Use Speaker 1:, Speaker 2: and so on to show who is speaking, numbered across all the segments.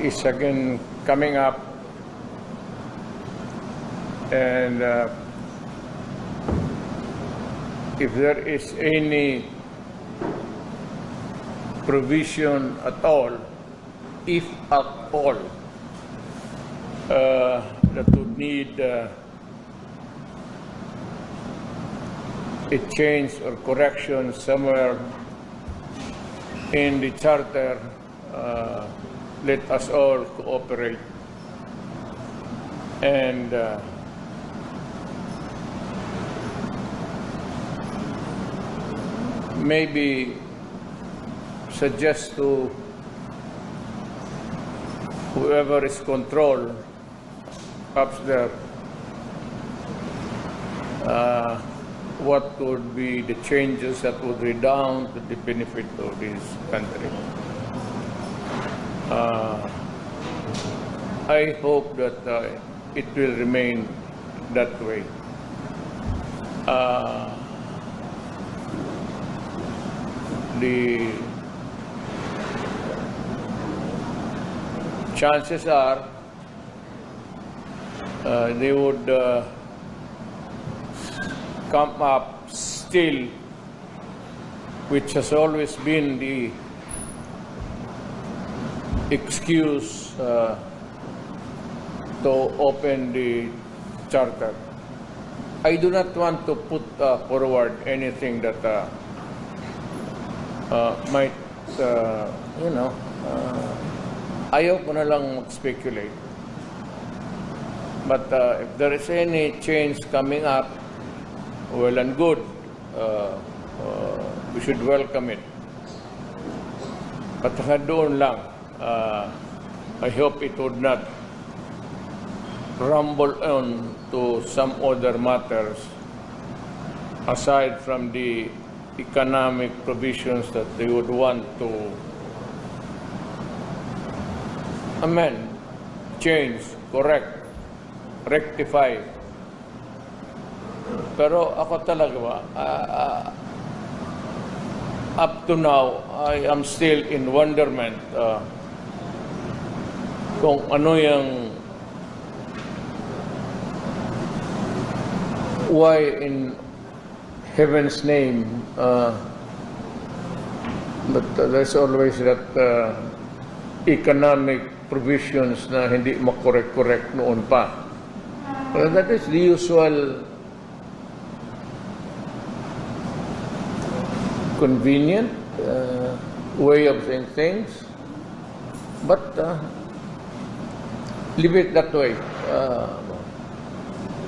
Speaker 1: is again coming up, and if there is any provision at all, if at all, that would need a change or correction somewhere in the charter, let us all cooperate. And maybe suggest to whoever is control up there what would be the changes that would redound to the benefit of this country. I hope that it will remain that way. The chances are they would come up still, which has always been the excuse to open the charter. I do not want to put forward anything that might, ayaw ko na lang mag-speculate. But if there is any change coming up, well and good, we should welcome it. But doon lang, I hope it would not rumble on to some other matters aside from the economic provisions that they would want to amend, change, correct, rectify. Pero ako talaga up to now, I am still in wonderment kung ano yung why in heaven's name, but there's always that economic provisions na hindi makorek-korek noon pa. Well, that is the usual convenient way of saying things, but leave it that way.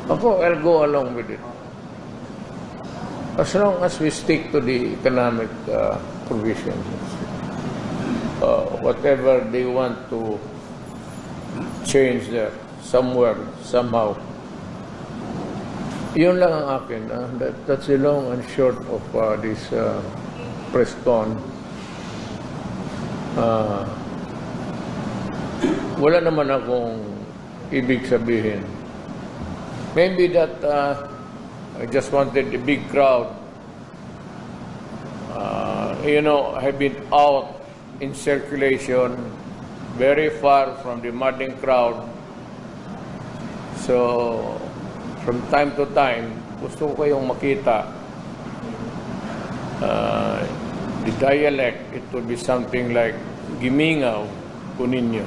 Speaker 1: I'll go along with it. As long as we stick to the economic provisions, whatever they want to change there, somewhere, somehow. Yun lang ang akin. That's the long and short of this press con. Wala naman akong ibig sabihin. Maybe that I just wanted a big crowd. I've been out in circulation, very far from the madding crowd. So, from time to time, gusto ko kayong makita. The dialect, it would be something like, gimingaw ko ninyo.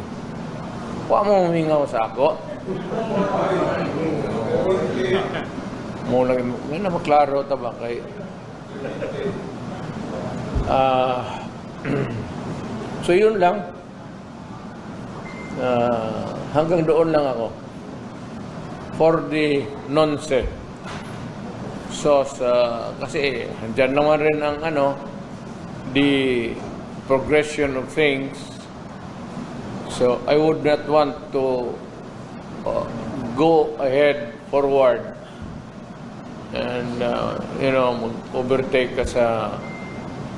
Speaker 1: Huwag mo humingaw sa ako. Mula na maklaro taba kay so yun lang, hanggang doon lang ako for the nonsense. So kasi andyan naman rin ang the progression of things, so I would not want to go ahead forward and overtake ka sa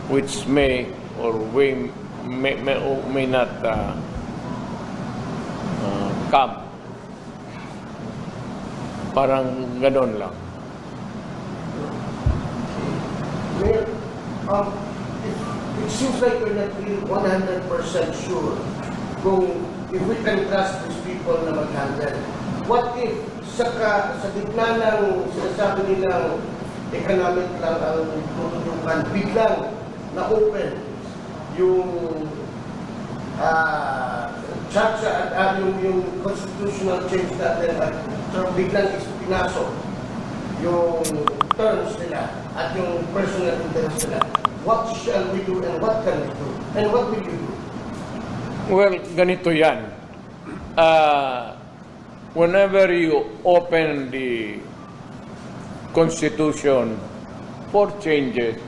Speaker 1: which may or may not come. Parang ganon lang.
Speaker 2: Mayor, it seems like you're not really 100% sure kung if we can trust these people na mag-handle. What if sa gitna ng sinasabi nilang economic lang ang tututukan, biglang na-open yung yung constitutional change natin at biglang pinasok yung terms nila at yung personal interest nila. What shall we do and what can we do? And what will you do?
Speaker 1: Well, ganito yan. Whenever you open the Constitution for changes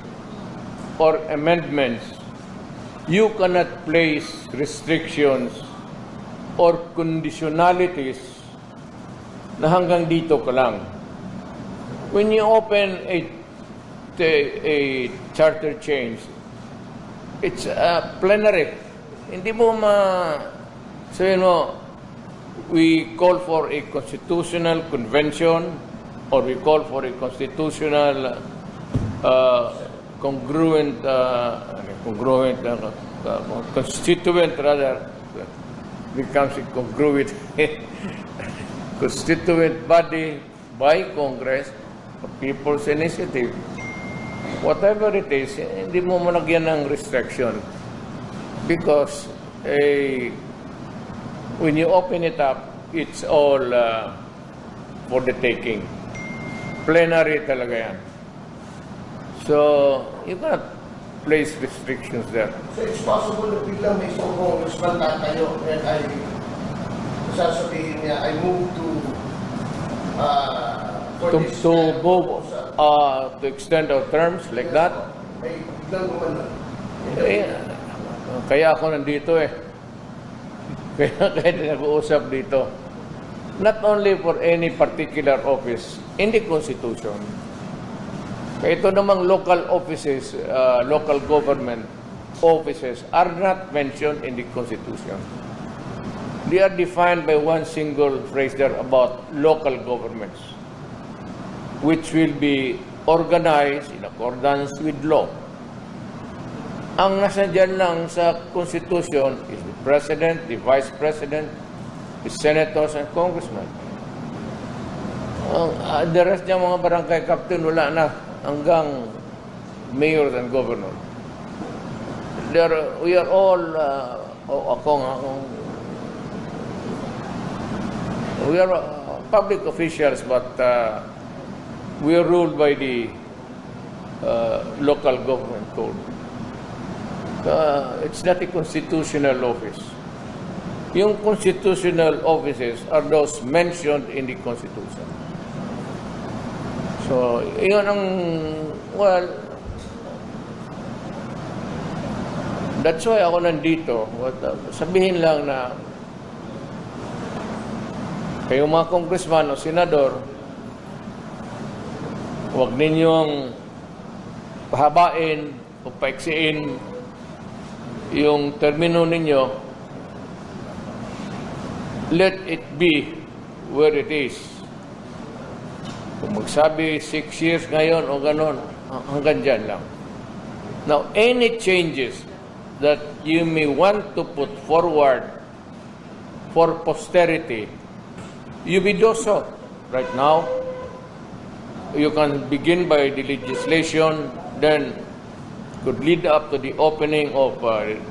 Speaker 1: or amendments, you cannot place restrictions or conditionalities na hanggang dito ka lang. When you open a charter change, it's plenary. Hindi mo sabihin mo, we call for a constitutional convention or we call for a constitutional constituent rather, becomes a congruent constituent body by Congress for people's initiative. Whatever it is, hindi mo malagyan ng restriction. Because when you open it up, it's all for the taking. Plenary talaga yan. So, you cannot place restrictions there.
Speaker 2: So it's possible na biglang may isang congressman tatayo and sasabihin niya, I move to
Speaker 1: To extend our terms like that.
Speaker 2: Ay, biglang gumana.
Speaker 1: Kaya ako nandito eh. Kaya nag-uusap dito. Not only for any particular office in the Constitution. Kaya ito namang local offices, local government offices are not mentioned in the Constitution. They are defined by one single phrase there about local governments, which will be organized in accordance with law. Ang nasa dyan lang sa Constitution is the President, the Vice President, the Senators, and Congressmen. The rest ng mga barangay captain, wala na hanggang mayors and governors. We are all, we are public officials, but we are ruled by the local government code. It's not a constitutional office. Yung constitutional offices are those mentioned in the Constitution. So, yun ang, well, that's why ako nandito. Sabihin lang na kayo mga congressman o senador, huwag ninyong pahabain o paiksiin yung termino ninyo. Let it be where it is. Kung magsabi 6 years ngayon o ganon, hanggang dyan lang. Now, any changes that you may want to put forward for posterity, you will do so. Right now, you can begin by the legislation, then could lead up to the opening of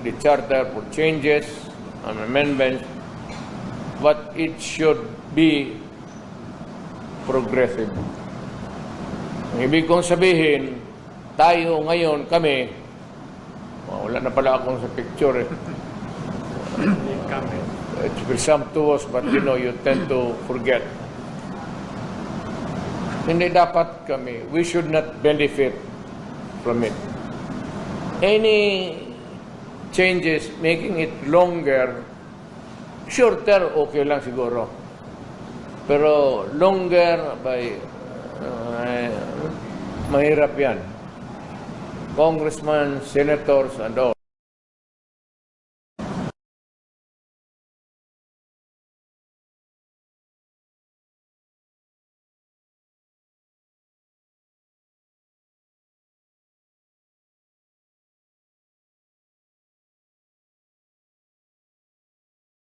Speaker 1: the charter for changes and amendments, but it should be progressive. Ibig kong sabihin, tayo ngayon, kami, wala na pala akong sa picture eh. It's presumptuous, but you know, you tend to forget. Hindi dapat kami, we should not benefit from it. Any changes making it longer, shorter, okay lang siguro. Pero longer by mahirap yan. Congressmen, senators, and all.